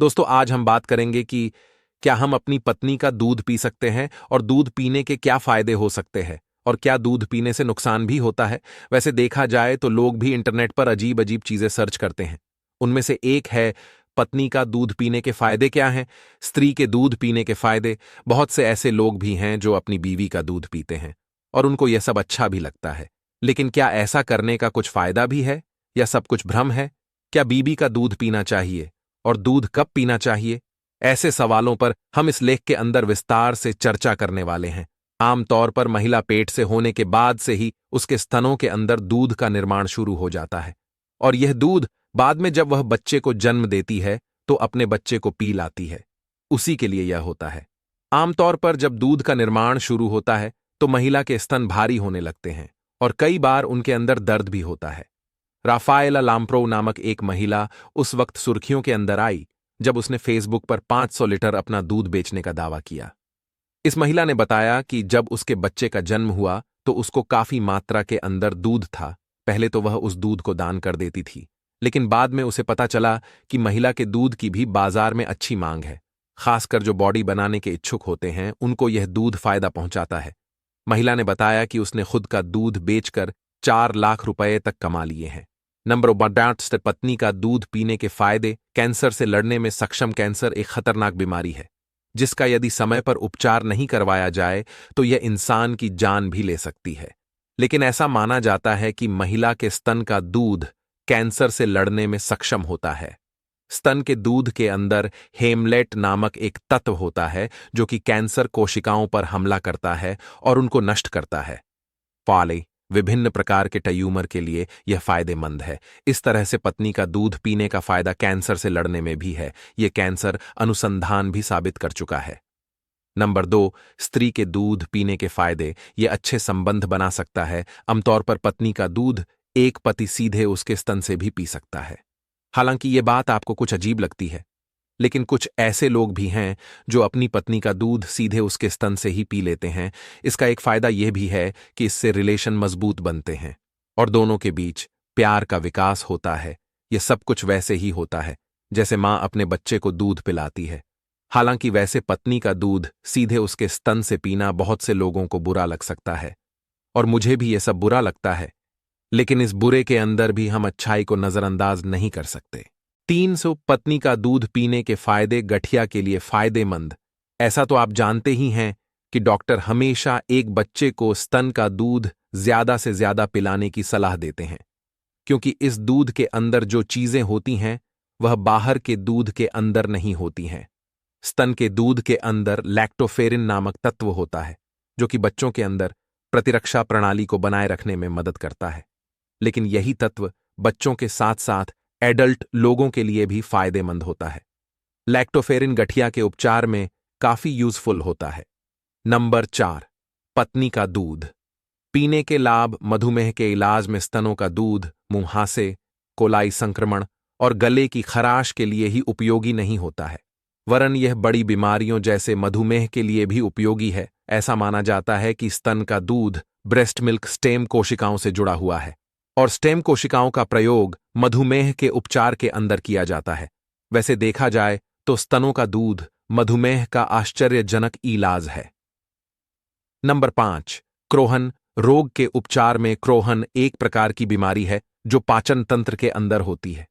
दोस्तों, आज हम बात करेंगे कि क्या हम अपनी पत्नी का दूध पी सकते हैं और दूध पीने के क्या फायदे हो सकते हैं और क्या दूध पीने से नुकसान भी होता है। वैसे देखा जाए तो लोग भी इंटरनेट पर अजीब अजीब चीजें सर्च करते हैं। उनमें से एक है पत्नी का दूध पीने के फायदे क्या हैं, स्त्री के दूध पीने के फायदे। बहुत से ऐसे लोग भी हैं जो अपनी बीवी का दूध पीते हैं और उनको यह सब अच्छा भी लगता है। लेकिन क्या ऐसा करने का कुछ फायदा भी है या सब कुछ भ्रम है? क्या बीवी का दूध पीना चाहिए और दूध कब पीना चाहिए? ऐसे सवालों पर हम इस लेख के अंदर विस्तार से चर्चा करने वाले हैं। आमतौर पर महिला पेट से होने के बाद से ही उसके स्तनों के अंदर दूध का निर्माण शुरू हो जाता है और यह दूध बाद में जब वह बच्चे को जन्म देती है तो अपने बच्चे को पी लाती है। उसी के लिए यह होता है। आमतौर पर जब दूध का निर्माण शुरू होता है तो महिला के स्तन भारी होने लगते हैं और कई बार उनके अंदर दर्द भी होता है। राफाएला लाम्प्रो नामक एक महिला उस वक्त सुर्खियों के अंदर आई जब उसने फेसबुक पर 500 लीटर अपना दूध बेचने का दावा किया। इस महिला ने बताया कि जब उसके बच्चे का जन्म हुआ तो उसको काफी मात्रा के अंदर दूध था। पहले तो वह उस दूध को दान कर देती थी, लेकिन बाद में उसे पता चला कि महिला के दूध की भी बाजार में अच्छी मांग है। खासकर जो बॉडी बनाने के इच्छुक होते हैं उनको यह दूध फायदा पहुंचाता है। महिला ने बताया कि उसने खुद का दूध बेचकर 4 लाख रुपए तक कमा लिए हैं। नंबर 1, पत्नी का दूध पीने के फायदे। कैंसर से लड़ने में सक्षम। कैंसर एक खतरनाक बीमारी है जिसका यदि समय पर उपचार नहीं करवाया जाए तो यह इंसान की जान भी ले सकती है। लेकिन ऐसा माना जाता है कि महिला के स्तन का दूध कैंसर से लड़ने में सक्षम होता है। स्तन के दूध के अंदर हेमलेट नामक एक तत्व होता है जो कि कैंसर कोशिकाओं पर हमला करता है और उनको नष्ट करता है। फाले विभिन्न प्रकार के ट्यूमर के लिए यह फायदेमंद है। इस तरह से पत्नी का दूध पीने का फायदा कैंसर से लड़ने में भी है। यह कैंसर अनुसंधान भी साबित कर चुका है। नंबर 2, स्त्री के दूध पीने के फायदे। यह अच्छे संबंध बना सकता है। आमतौर पर पत्नी का दूध एक पति सीधे उसके स्तन से भी पी सकता है। हालांकि यह बात आपको कुछ अजीब लगती है, लेकिन कुछ ऐसे लोग भी हैं जो अपनी पत्नी का दूध सीधे उसके स्तन से ही पी लेते हैं। इसका एक फायदा यह भी है कि इससे रिलेशन मजबूत बनते हैं और दोनों के बीच प्यार का विकास होता है। यह सब कुछ वैसे ही होता है जैसे मां अपने बच्चे को दूध पिलाती है। हालांकि वैसे पत्नी का दूध सीधे उसके स्तन से पीना बहुत से लोगों को बुरा लग सकता है और मुझे भी यह सब बुरा लगता है, लेकिन इस बुरे के अंदर भी हम अच्छाई को नजरअंदाज नहीं कर सकते। 300 पत्नी का दूध पीने के फायदे। गठिया के लिए फायदेमंद। ऐसा तो आप जानते ही हैं कि डॉक्टर हमेशा एक बच्चे को स्तन का दूध ज्यादा से ज्यादा पिलाने की सलाह देते हैं, क्योंकि इस दूध के अंदर जो चीजें होती हैं वह बाहर के दूध के अंदर नहीं होती हैं। स्तन के दूध के अंदर लैक्टोफेरिन नामक तत्व होता है जो कि बच्चों के अंदर प्रतिरक्षा प्रणाली को बनाए रखने में मदद करता है। लेकिन यही तत्व बच्चों के साथ साथ एडल्ट लोगों के लिए भी फायदेमंद होता है। लैक्टोफेरिन गठिया के उपचार में काफी यूजफुल होता है। नंबर 4, पत्नी का दूध पीने के लाभ। मधुमेह के इलाज में स्तनों का दूध मुंहासे, कोलाई संक्रमण और गले की खराश के लिए ही उपयोगी नहीं होता है, वरन यह बड़ी बीमारियों जैसे मधुमेह के लिए भी उपयोगी है। ऐसा माना जाता है कि स्तन का दूध ब्रेस्ट मिल्क स्टेम कोशिकाओं से जुड़ा हुआ है और स्टेम कोशिकाओं का प्रयोग मधुमेह के उपचार के अंदर किया जाता है। वैसे देखा जाए तो स्तनों का दूध मधुमेह का आश्चर्यजनक इलाज है। नंबर 5, क्रोहन रोग के उपचार में। क्रोहन एक प्रकार की बीमारी है जो पाचन तंत्र के अंदर होती है।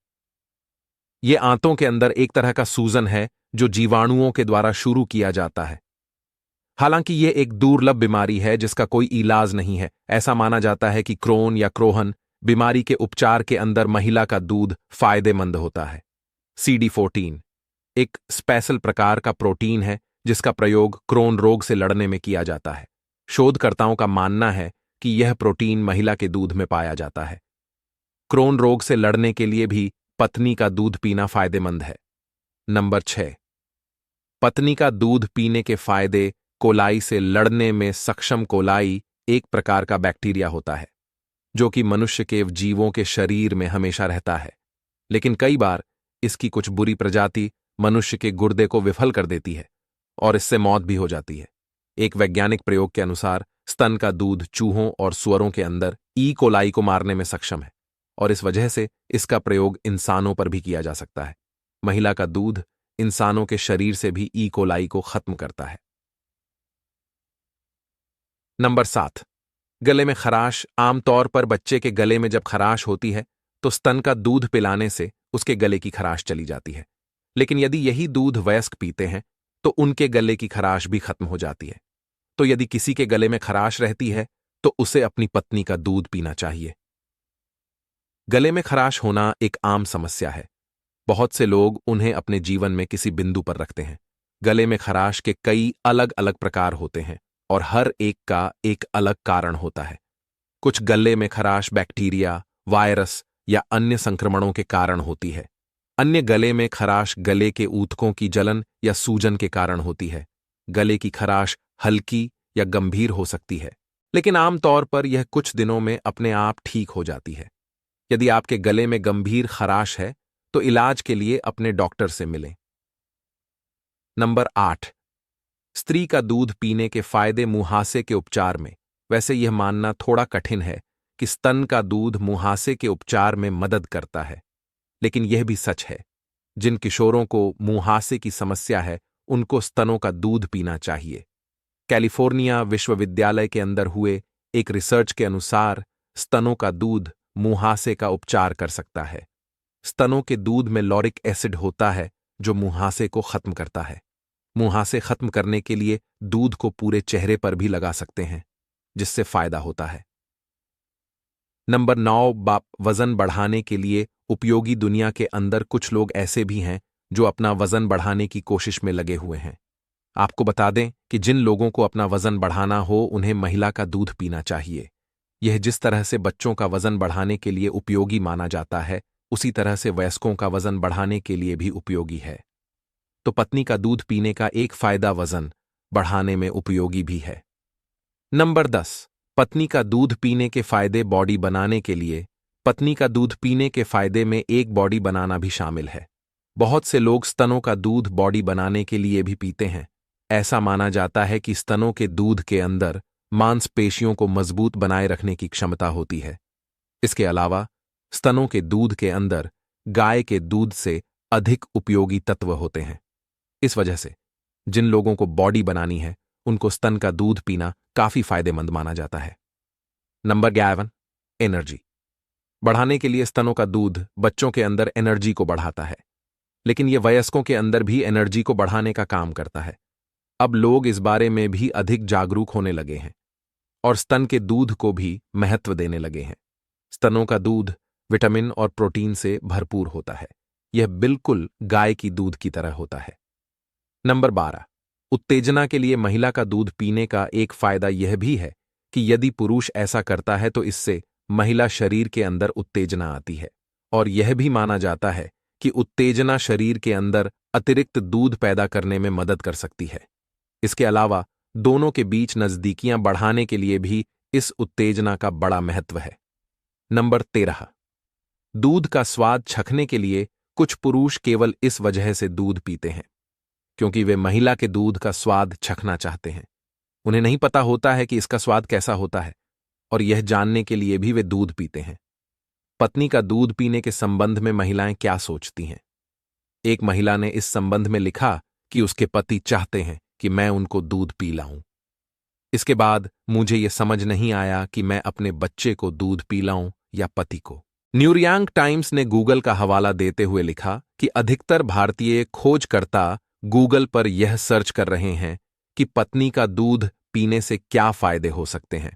यह आंतों के अंदर एक तरह का सूजन है जो जीवाणुओं के द्वारा शुरू किया जाता है। हालांकि यह एक दुर्लभ बीमारी है जिसका कोई इलाज नहीं है। ऐसा माना जाता है कि क्रोन या क्रोहन बीमारी के उपचार के अंदर महिला का दूध फायदेमंद होता है। CD14 एक स्पेशल प्रकार का प्रोटीन है जिसका प्रयोग क्रोन रोग से लड़ने में किया जाता है। शोधकर्ताओं का मानना है कि यह प्रोटीन महिला के दूध में पाया जाता है। क्रोन रोग से लड़ने के लिए भी पत्नी का दूध पीना फायदेमंद है। नंबर 6, पत्नी का दूध पीने के फायदे। कोलाई से लड़ने में सक्षम। कोलाई एक प्रकार का बैक्टीरिया होता है जो कि मनुष्य के जीवों के शरीर में हमेशा रहता है, लेकिन कई बार इसकी कुछ बुरी प्रजाति मनुष्य के गुर्दे को विफल कर देती है और इससे मौत भी हो जाती है। एक वैज्ञानिक प्रयोग के अनुसार स्तन का दूध चूहों और सुअरों के अंदर ई कोलाई को मारने में सक्षम है और इस वजह से इसका प्रयोग इंसानों पर भी किया जा सकता है। महिला का दूध इंसानों के शरीर से भी ई कोलाई को खत्म करता है। नंबर 7, गले में खराश। आमतौर पर बच्चे के गले में जब खराश होती है तो स्तन का दूध पिलाने से उसके गले की खराश चली जाती है, लेकिन यदि यही दूध वयस्क पीते हैं तो उनके गले की खराश भी खत्म हो जाती है। तो यदि किसी के गले में खराश रहती है तो उसे अपनी पत्नी का दूध पीना चाहिए। गले में खराश होना एक आम समस्या है। बहुत से लोग उन्हें अपने जीवन में किसी बिंदु पर रखते हैं। गले में खराश के कई अलग अलग प्रकार होते हैं और हर एक का एक अलग कारण होता है। कुछ गले में खराश बैक्टीरिया, वायरस या अन्य संक्रमणों के कारण होती है। अन्य गले में खराश गले के ऊतकों की जलन या सूजन के कारण होती है। गले की खराश हल्की या गंभीर हो सकती है, लेकिन आमतौर पर यह कुछ दिनों में अपने आप ठीक हो जाती है। यदि आपके गले में गंभीर खराश है तो इलाज के लिए अपने डॉक्टर से मिलें। नंबर 8, स्त्री का दूध पीने के फायदे मुहासे के उपचार में। वैसे यह मानना थोड़ा कठिन है कि स्तन का दूध मुहासे के उपचार में मदद करता है, लेकिन यह भी सच है। जिन किशोरों को मुहासे की समस्या है उनको स्तनों का दूध पीना चाहिए। कैलिफोर्निया विश्वविद्यालय के अंदर हुए एक रिसर्च के अनुसार स्तनों का दूध मुहासे का उपचार कर सकता है। स्तनों के दूध में लॉरिक एसिड होता है जो मुहासे को खत्म करता है। मुहासे खत्म करने के लिए दूध को पूरे चेहरे पर भी लगा सकते हैं, जिससे फायदा होता है। नंबर 9, वजन बढ़ाने के लिए उपयोगी। दुनिया के अंदर कुछ लोग ऐसे भी हैं जो अपना वजन बढ़ाने की कोशिश में लगे हुए हैं। आपको बता दें कि जिन लोगों को अपना वजन बढ़ाना हो उन्हें महिला का दूध पीना चाहिए। यह जिस तरह से बच्चों का वजन बढ़ाने के लिए उपयोगी माना जाता है, उसी तरह से वयस्कों का वजन बढ़ाने के लिए भी उपयोगी है। तो पत्नी का दूध पीने का एक फायदा वजन बढ़ाने में उपयोगी भी है। नंबर 10, पत्नी का दूध पीने के फायदे बॉडी बनाने के लिए। पत्नी का दूध पीने के फायदे में एक बॉडी बनाना भी शामिल है। बहुत से लोग स्तनों का दूध बॉडी बनाने के लिए भी पीते हैं। ऐसा माना जाता है कि स्तनों के दूध के अंदर मांसपेशियों को मजबूत बनाए रखने की क्षमता होती है। इसके अलावा स्तनों के दूध के अंदर गाय के दूध से अधिक उपयोगी तत्व होते हैं। इस वजह से जिन लोगों को बॉडी बनानी है उनको स्तन का दूध पीना काफी फायदेमंद माना जाता है। नंबर 11, एनर्जी बढ़ाने के लिए स्तनों का दूध बच्चों के अंदर एनर्जी को बढ़ाता है, लेकिन यह वयस्कों के अंदर भी एनर्जी को बढ़ाने का काम करता है। अब लोग इस बारे में भी अधिक जागरूक होने लगे हैं और स्तन के दूध को भी महत्व देने लगे हैं। स्तनों का दूध विटामिन और प्रोटीन से भरपूर होता है। यह बिल्कुल गाय की दूध की तरह होता है। नंबर 12, उत्तेजना के लिए महिला का दूध पीने का एक फायदा यह भी है कि यदि पुरुष ऐसा करता है तो इससे महिला शरीर के अंदर उत्तेजना आती है, और यह भी माना जाता है कि उत्तेजना शरीर के अंदर अतिरिक्त दूध पैदा करने में मदद कर सकती है। इसके अलावा दोनों के बीच नजदीकियां बढ़ाने के लिए भी इस उत्तेजना का बड़ा महत्व है। नंबर 13, दूध का स्वाद चखने के लिए कुछ पुरुष केवल इस वजह से दूध पीते हैं क्योंकि वे महिला के दूध का स्वाद चखना चाहते हैं। उन्हें नहीं पता होता है कि इसका स्वाद कैसा होता है, और यह जानने के लिए भी वे दूध पीते हैं। पत्नी का दूध पीने के संबंध में महिलाएं क्या सोचती हैं? एक महिला ने इस संबंध में लिखा कि उसके पति चाहते हैं कि मैं उनको दूध पिलाऊं। इसके बाद मुझे यह समझ नहीं आया कि मैं अपने बच्चे को दूध पिलाऊं या पति को। न्यूयॉर्क टाइम्स ने गूगल का हवाला देते हुए लिखा कि अधिकतर भारतीय खोजकर्ता गूगल पर यह सर्च कर रहे हैं कि पत्नी का दूध पीने से क्या फायदे हो सकते हैं।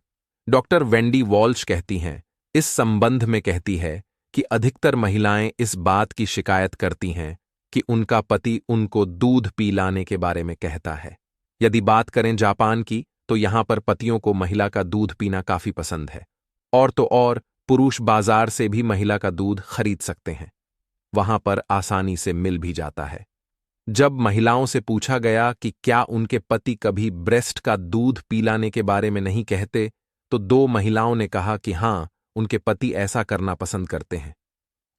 डॉक्टर वेंडी वॉल्श कहती हैं, इस संबंध में कहती है कि अधिकतर महिलाएं इस बात की शिकायत करती हैं कि उनका पति उनको दूध पिलाने के बारे में कहता है। यदि बात करें जापान की, तो यहां पर पतियों को महिला का दूध पीना काफी पसंद है, और तो और पुरुष बाजार से भी महिला का दूध खरीद सकते हैं। वहां पर आसानी से मिल भी जाता है। जब महिलाओं से पूछा गया कि क्या उनके पति कभी ब्रेस्ट का दूध पिलाने के बारे में नहीं कहते, तो 2 महिलाओं ने कहा कि हां, उनके पति ऐसा करना पसंद करते हैं।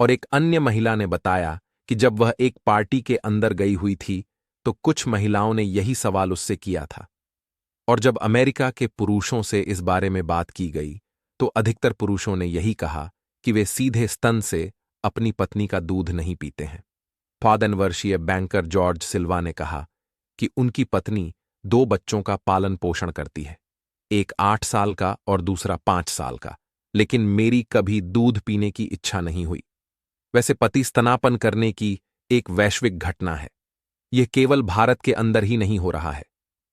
और एक अन्य महिला ने बताया कि जब वह एक पार्टी के अंदर गई हुई थी तो कुछ महिलाओं ने यही सवाल उससे किया था। और जब अमेरिका के पुरुषों से इस बारे में बात की गई तो अधिकतर पुरुषों ने यही कहा कि वे सीधे स्तन से अपनी पत्नी का दूध नहीं पीते हैं। 54 वर्षीय बैंकर जॉर्ज सिल्वा ने कहा कि उनकी पत्नी 2 बच्चों का पालन पोषण करती है, एक 8 साल का और दूसरा 5 साल का, लेकिन मेरी कभी दूध पीने की इच्छा नहीं हुई। वैसे पति स्तनापन करने की एक वैश्विक घटना है। यह केवल भारत के अंदर ही नहीं हो रहा है,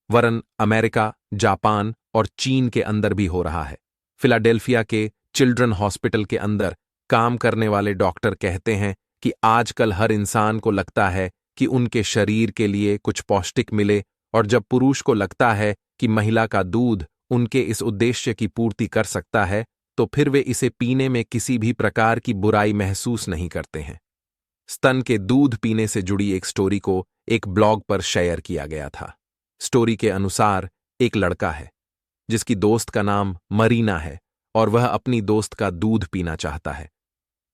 वरन अमेरिका, जापान और चीन के अंदर भी हो रहा है। फिलाडेल्फिया के चिल्ड्रन हॉस्पिटल के अंदर काम करने वाले डॉक्टर कहते हैं कि आजकल हर इंसान को लगता है कि उनके शरीर के लिए कुछ पौष्टिक मिले, और जब पुरुष को लगता है कि महिला का दूध उनके इस उद्देश्य की पूर्ति कर सकता है, तो फिर वे इसे पीने में किसी भी प्रकार की बुराई महसूस नहीं करते हैं। स्तन के दूध पीने से जुड़ी एक स्टोरी को एक ब्लॉग पर शेयर किया गया था। स्टोरी के अनुसार एक लड़का है जिसकी दोस्त का नाम मरीना है और वह अपनी दोस्त का दूध पीना चाहता है।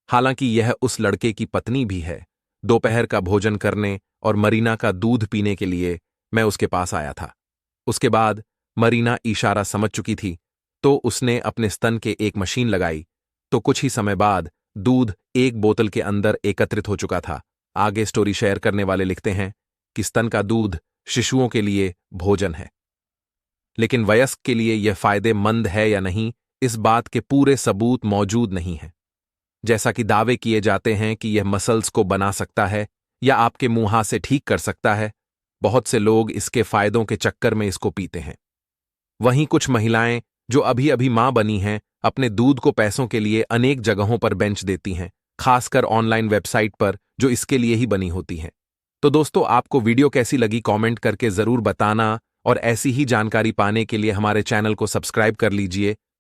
हालांकि यह उस लड़के की पत्नी भी है। दोपहर का भोजन करने और मरीना का दूध पीने के लिए मैं उसके पास आया था। उसके बाद मरीना इशारा समझ चुकी थी, तो उसने अपने स्तन के एक मशीन लगाई, तो कुछ ही समय बाद दूध एक बोतल के अंदर एकत्रित हो चुका था। आगे स्टोरी शेयर करने वाले लिखते हैं कि स्तन का दूध शिशुओं के लिए भोजन है, लेकिन वयस्क के लिए यह फायदेमंद है या नहीं, इस बात के पूरे सबूत मौजूद नहीं हैं। जैसा कि दावे किए जाते हैं कि यह मसल्स को बना सकता है या आपके मुंह से ठीक कर सकता है, बहुत से लोग इसके फायदों के चक्कर में इसको पीते हैं। वहीं कुछ महिलाएं जो अभी अभी मां बनी हैं, अपने दूध को पैसों के लिए अनेक जगहों पर बेच देती हैं, खासकर ऑनलाइन वेबसाइट पर जो इसके लिए ही बनी होती हैं। तो दोस्तों, आपको वीडियो कैसी लगी कमेंट करके जरूर बताना, और ऐसी ही जानकारी पाने के लिए हमारे चैनल को सब्सक्राइब कर लीजिए।